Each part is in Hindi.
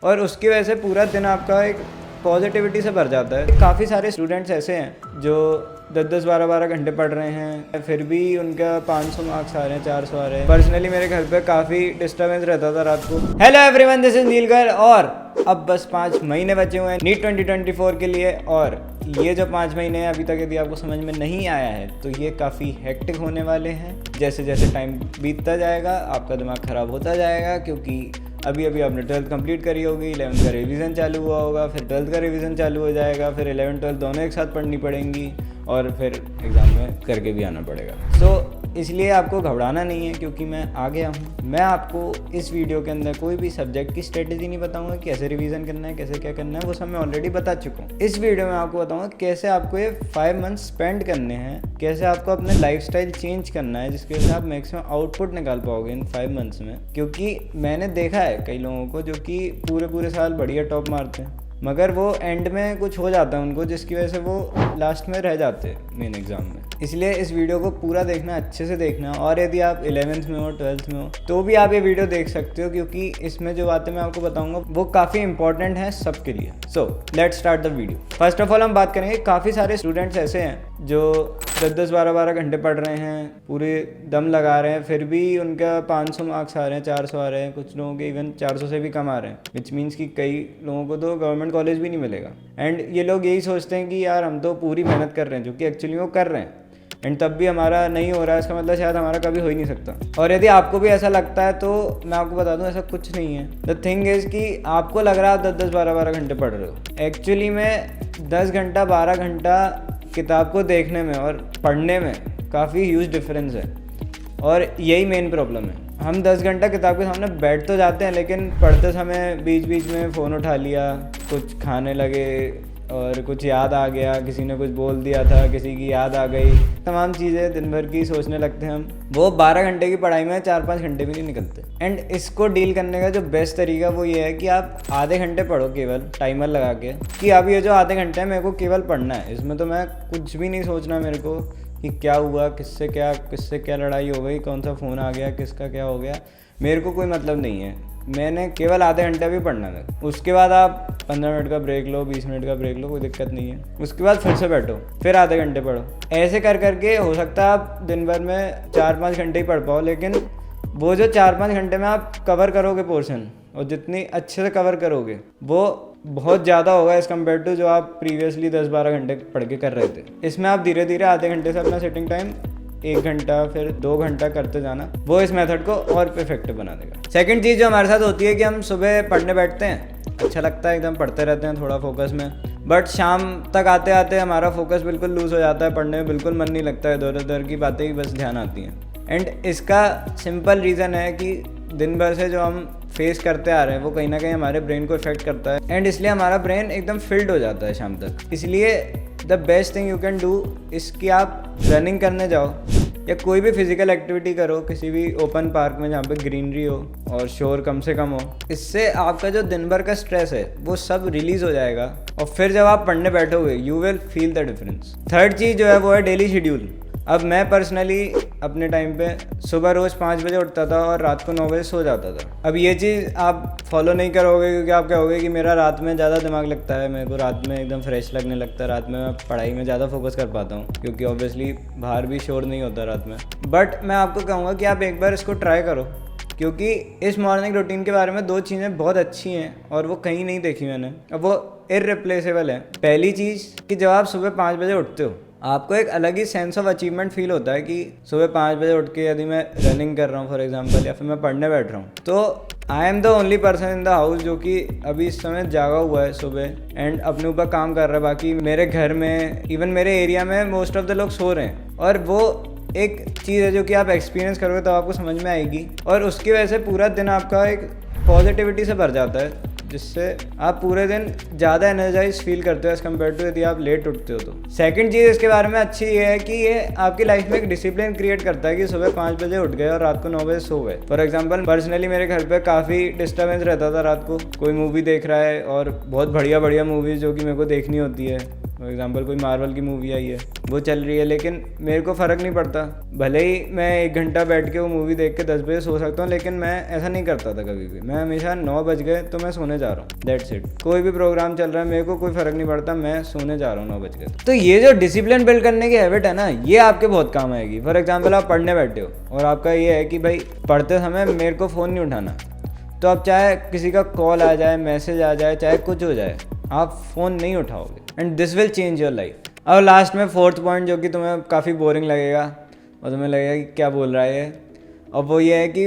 और उसकी वजह से पूरा दिन आपका एक पॉजिटिविटी से भर जाता है। काफ़ी सारे स्टूडेंट्स ऐसे हैं जो 10-10, 12-12 घंटे पढ़ रहे हैं, फिर भी उनका 500 मार्क्स आ रहे हैं, 400 आ रहे हैं। पर्सनली मेरे घर पे काफ़ी डिस्टर्बेंस रहता था रात को। Hello everyone, this is Neelkar. और अब बस 5 महीने बचे हुए हैं नीट 2024 के लिए। और ये जो 5 महीने हैं अभी तक यदि आपको समझ में नहीं आया है तो ये काफ़ी हेक्टिक होने वाले हैं। जैसे जैसे टाइम बीतता जाएगा आपका दिमाग ख़राब होता जाएगा, क्योंकि अभी आपने 12th कंप्लीट करी होगी, 11th का रिवीजन चालू हुआ होगा, फिर 12th का रिवीजन चालू हो जाएगा, फिर 11th 12th दोनों एक साथ पढ़नी पड़ेंगी और फिर एग्ज़ाम में करके भी आना पड़ेगा। सो इसलिए आपको घबराना नहीं है, क्योंकि मैं आ गया हूँ। मैं आपको इस वीडियो के अंदर कोई भी सब्जेक्ट की स्ट्रेटेजी नहीं बताऊंगा, कैसे रिवीजन करना है, कैसे क्या करना है, वो सब मैं ऑलरेडी बता चुका हूँ। इस वीडियो में आपको बताऊंगा कैसे आपको ये 5 मंथ्स स्पेंड करने हैं, कैसे आपको अपने लाइफस्टाइल चेंज करना है, जिसके वजह से आप मैक्सिमम आउटपुट निकाल पाओगे इन 5 मंथ्स में। क्योंकि मैंने देखा है कई लोगों को जो कि पूरे साल बढ़िया टॉप मारते हैं, मगर वो एंड में कुछ हो जाता है उनको, जिसकी वजह से वो लास्ट में रह जाते हैं मेन एग्ज़ाम में। इसलिए इस वीडियो को पूरा देखना, अच्छे से देखना। और यदि आप 11th में हो, 12th में हो, तो भी आप ये वीडियो देख सकते हो, क्योंकि इसमें जो बातें मैं आपको बताऊंगा वो काफ़ी इंपॉर्टेंट है सबके लिए। So let's start the video. First of all हम बात करेंगे, काफ़ी सारे स्टूडेंट्स ऐसे हैं जो 10-10, 12-12 घंटे पढ़ रहे हैं, पूरे दम लगा रहे हैं, फिर भी उनका 500 मार्क्स आ रहे हैं, 400 आ रहे हैं, कुछ लोगों के इवन 400 से भी कम आ रहे हैं, विच मीन्स कि कई लोगों को तो गवर्नमेंट कॉलेज भी नहीं मिलेगा। एंड ये लोग यही सोचते हैं कि यार हम तो पूरी मेहनत कर रहे हैं, जो कि एक्चुअली वो कर रहे हैं, एंड तब भी हमारा नहीं हो रहा है, इसका मतलब शायद हमारा कभी हो ही नहीं सकता। और यदि आपको भी ऐसा लगता है तो मैं आपको बता दूं, ऐसा कुछ नहीं है। द थिंग इज़ कि आपको लग रहा है आप 10-10, 12-12 घंटे पढ़ रहे हो, एक्चुअली में 10 घंटा 12 घंटा किताब को देखने में और पढ़ने में काफ़ी ह्यूज डिफरेंस है। और यही मेन प्रॉब्लम है। हम 10 घंटा किताब के सामने बैठ तो जाते हैं, लेकिन पढ़ते समय बीच बीच में फ़ोन उठा लिया, कुछ खाने लगे और कुछ याद आ गया, किसी ने कुछ बोल दिया था, किसी की याद आ गई, तमाम चीज़ें दिन भर की सोचने लगते हैं हम। वो 12 घंटे की पढ़ाई में 4-5 घंटे भी नहीं निकलते। एंड इसको डील करने का जो बेस्ट तरीका वो ये है कि आप आधे घंटे पढ़ो, केवल टाइमर लगा के, कि अब ये जो आधे घंटे हैं मेरे को केवल पढ़ना है, इसमें तो मैं कुछ भी नहीं सोचना मेरे को कि क्या हुआ, किससे क्या लड़ाई हो गई, कौन सा फ़ोन आ गया, किसका क्या हो गया, मेरे को कोई मतलब नहीं है। मैंने केवल आधे घंटे भी पढ़ना है। उसके बाद आप 15 मिनट का ब्रेक लो, 20 मिनट का ब्रेक लो, कोई दिक्कत नहीं है। उसके बाद फिर से बैठो, फिर आधे घंटे पढ़ो। ऐसे कर करके हो सकता है आप दिन भर में 4-5 घंटे ही पढ़ पाओ, लेकिन वो जो 4-5 घंटे में आप कवर करोगे पोर्शन, और जितनी अच्छे से कवर करोगे वो बहुत ज़्यादा होगा एज़ कम्पेयर टू जो आप प्रीवियसली 10-12 घंटे पढ़ के कर रहे थे। इसमें आप धीरे धीरे आधे घंटे से अपना सिटिंग टाइम 1 घंटा फिर 2 घंटा करते जाना, वो इस मेथड को और इफेक्टिव बना देगा। सेकंड चीज़ जो हमारे साथ होती है कि हम सुबह पढ़ने बैठते हैं, अच्छा लगता है, एकदम पढ़ते रहते हैं थोड़ा फोकस में, बट शाम तक आते आते हमारा फोकस बिल्कुल लूज़ हो जाता है, पढ़ने में बिल्कुल मन नहीं लगता है, इधर उधर की बातें ही बस ध्यान आती हैं। एंड इसका सिंपल रीज़न है कि दिन भर से जो हम फेस करते आ रहे हैं वो कहीं ना कहीं हमारे ब्रेन को इफेक्ट करता है, एंड इसलिए हमारा ब्रेन एकदम फिल्ड हो जाता है शाम तक। इसलिए the best thing you can do इस कि आप रनिंग करने जाओ या कोई भी फिजिकल एक्टिविटी करो, किसी भी ओपन पार्क में जहाँ पे ग्रीनरी हो और शोर कम से कम हो। इससे आपका जो दिन भर का स्ट्रेस है वो सब रिलीज हो जाएगा, और फिर जब आप पढ़ने बैठोगे you will feel the difference. Third चीज़ जो है वो है डेली शेड्यूल। अब मैं पर्सनली अपने टाइम पे सुबह रोज़ 5 बजे उठता था और रात को 9 बजे सो जाता था। अब ये चीज़ आप फॉलो नहीं करोगे, क्योंकि आप कहोगे कि मेरा रात में ज़्यादा दिमाग लगता है, मेरे को रात में एकदम फ्रेश लगने लगता है, रात में मैं पढ़ाई में ज़्यादा फोकस कर पाता हूँ, क्योंकि ऑब्वियसली बाहर भी शोर नहीं होता रात में। बट मैं आपको कहूँगा कि आप एक बार इसको ट्राई करो, क्योंकि इस मॉर्निंग रूटीन के बारे में 2 चीज़ें बहुत अच्छी हैं और वो कहीं नहीं देखी मैंने, अब वो इररिप्लेसेबल है। पहली चीज़ कि जब आप सुबह 5 बजे उठते हो आपको एक अलग ही सेंस ऑफ अचीवमेंट फील होता है कि सुबह 5 बजे उठ के यदि मैं रनिंग कर रहा हूँ फॉर एग्जांपल, या फिर मैं पढ़ने बैठ रहा हूँ, तो I am the only person in the house जो कि अभी इस समय जागा हुआ है सुबह एंड अपने ऊपर काम कर रहा है। बाकी मेरे घर में, इवन मेरे एरिया में मोस्ट ऑफ द लोग सो रहे हैं, और वो एक चीज़ है जो कि आप एक्सपीरियंस करोगे तो आपको समझ में आएगी, और उसकी वजह से पूरा दिन आपका एक पॉजिटिविटी से भर जाता है, जिससे आप पूरे दिन ज़्यादा एनर्जाइज फील करते हो एज़ कम्पेयर टू यदि आप लेट उठते हो तो। सेकंड चीज़ इसके बारे में अच्छी ये है कि ये आपकी लाइफ में एक डिसिप्लिन क्रिएट करता है कि सुबह 5 बजे उठ गए और रात को 9 बजे सो गए। फॉर एग्जांपल पर्सनली मेरे घर पे काफ़ी डिस्टर्बेंस रहता था रात को, कोई मूवी देख रहा है और बहुत बढ़िया मूवीज़ जो कि मेरे को देखनी होती है, फॉर एग्जांपल कोई मार्वल की मूवी आई है, वो चल रही है, लेकिन मेरे को फ़र्क नहीं पड़ता। भले ही मैं 1 घंटा बैठ के वो मूवी देख के 10 बजे सो सकता हूँ, लेकिन मैं ऐसा नहीं करता था कभी भी। मैं हमेशा 9 बज गए तो मैं सोने जा रहा हूँ, दैट्स इट। कोई भी प्रोग्राम चल रहा है, मेरे को कोई फ़र्क नहीं पड़ता, मैं सोने जा रहा हूँ 9 बज गए। तो ये जो डिसिप्लिन बिल्ड करने की हैबिट है ना, ये आपके बहुत काम आएगी। फॉर एग्जाम्पल आप पढ़ने बैठे हो और आपका ये है कि भाई पढ़ते समय मेरे को फ़ोन नहीं उठाना, तो अब चाहे किसी का कॉल आ जाए, मैसेज आ जाए, चाहे कुछ हो जाए, आप फ़ोन नहीं उठाओगे and this will change your life. अब लास्ट में 4th पॉइंट जो कि तुम्हें काफ़ी बोरिंग लगेगा और तुम्हें लगेगा कि क्या बोल रहा है ये, और वो ये है कि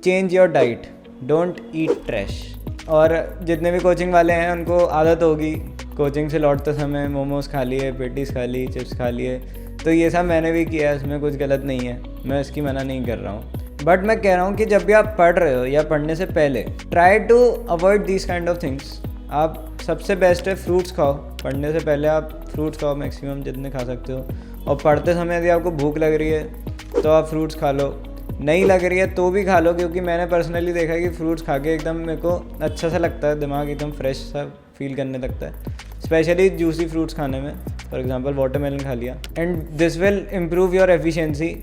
change your diet, don't eat trash. और जितने भी कोचिंग वाले हैं उनको आदत होगी कोचिंग से लौटते समय मोमोज खा लिए, पेटीज खा ली, चिप्स खा लिए, तो ये सब मैंने भी किया है, इसमें कुछ गलत नहीं है, मैं इसकी मना नहीं कर रहा हूँ। बट मैं कह रहा हूँ कि जब भी आप पढ़ रहे हो या पढ़ने से पहले try to avoid this kind of things. आप सबसे बेस्ट है फ्रूट्स खाओ, पढ़ने से पहले आप फ्रूट्स खाओ मैक्सिमम जितने खा सकते हो, और पढ़ते समय यदि आपको भूख लग रही है तो आप फ्रूट्स खा लो, नहीं लग रही है तो भी खा लो, क्योंकि मैंने पर्सनली देखा है कि फ्रूट्स खा के एकदम मेरे को अच्छा सा लगता है, दिमाग एकदम फ्रेश सा फील करने लगता है, स्पेशली जूसी फ्रूट्स खाने में। फॉर एग्जांपल वाटरमेलन खा लिया, and this will improve your efficiency.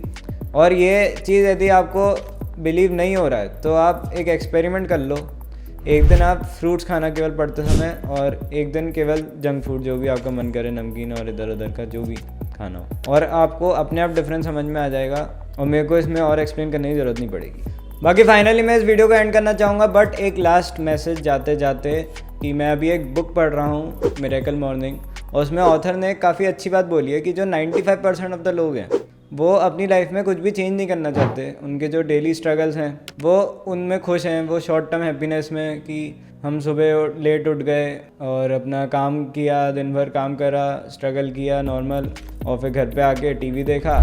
और ये चीज़ यदि आपको बिलीव नहीं हो रहा है तो आप एक एक्सपेरिमेंट कर लो, एक दिन आप फ्रूट्स खाना केवल पढ़ते समय, और एक दिन केवल जंक फूड, जो भी आपका मन करे, नमकीन और इधर उधर का जो भी खाना हो, और आपको अपने आप डिफरेंस समझ में आ जाएगा और मेरे को इसमें और एक्सप्लेन करने की ज़रूरत नहीं पड़ेगी। बाकी फाइनली मैं इस वीडियो को एंड करना चाहूँगा, बट एक लास्ट मैसेज जाते जाते कि मैं अभी एक बुक पढ़ रहा हूँ, मिरेकल मॉर्निंग, और उसमें ऑथर ने काफ़ी अच्छी बात बोली है कि जो 95% ऑफ द लोग हैं वो अपनी लाइफ में कुछ भी चेंज नहीं करना चाहते। उनके जो डेली स्ट्रगल्स हैं वो उनमें खुश हैं, वो शॉर्ट टर्म हैप्पीनेस में कि हम सुबह लेट उठ गए और अपना काम किया, दिन भर काम करा, स्ट्रगल किया नॉर्मल, और फिर घर पे आके टीवी देखा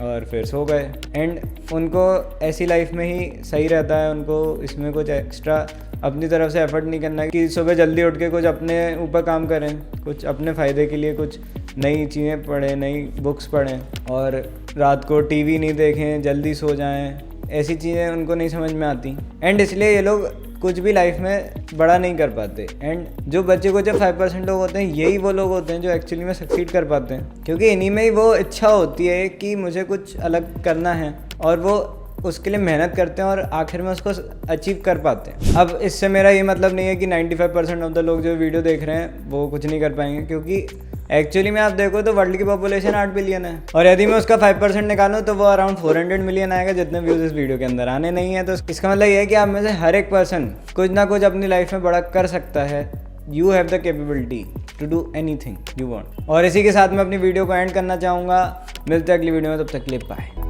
और फिर सो गए। एंड उनको ऐसी लाइफ में ही सही रहता है, उनको इसमें कुछ एक्स्ट्रा अपनी तरफ से एफर्ट नहीं करना कि सुबह जल्दी उठ के कुछ अपने ऊपर काम करें, कुछ अपने फ़ायदे के लिए कुछ नई चीज़ें पढ़ें, नई बुक्स पढ़ें, और रात को टीवी नहीं देखें, जल्दी सो जाएं। ऐसी चीज़ें उनको नहीं समझ में आती, एंड इसलिए ये लोग कुछ भी लाइफ में बड़ा नहीं कर पाते। एंड जो बच्चे को जब 5% लोग होते हैं, यही वो लोग होते हैं जो एक्चुअली में सक्सीड कर पाते हैं, क्योंकि इन्हीं में ही वो इच्छा होती है कि मुझे कुछ अलग करना है, और वो उसके लिए मेहनत करते हैं और आखिर में उसको अचीव कर पाते हैं। अब इससे मेरा ये मतलब नहीं है कि 95% ऑफ द लोग जो वीडियो देख रहे हैं वो कुछ नहीं कर पाएंगे, क्योंकि एक्चुअली में आप देखो तो वर्ल्ड की पॉपुलेशन 8 बिलियन है, और यदि मैं उसका 5% निकालूँ तो वो अराउंड 400 मिलियन आएगा, जितने व्यूज़ इस वीडियो के अंदर आने नहीं है। तो इसका मतलब ये है कि आप में से हर एक पर्सन कुछ ना कुछ अपनी लाइफ में बड़ा कर सकता है। You have the capability to do anything you want. और इसी के साथ मैं अपनी वीडियो को एंड करना चाहूँगा। मिलते हैं अगली वीडियो में, तब तक के लिए बाय।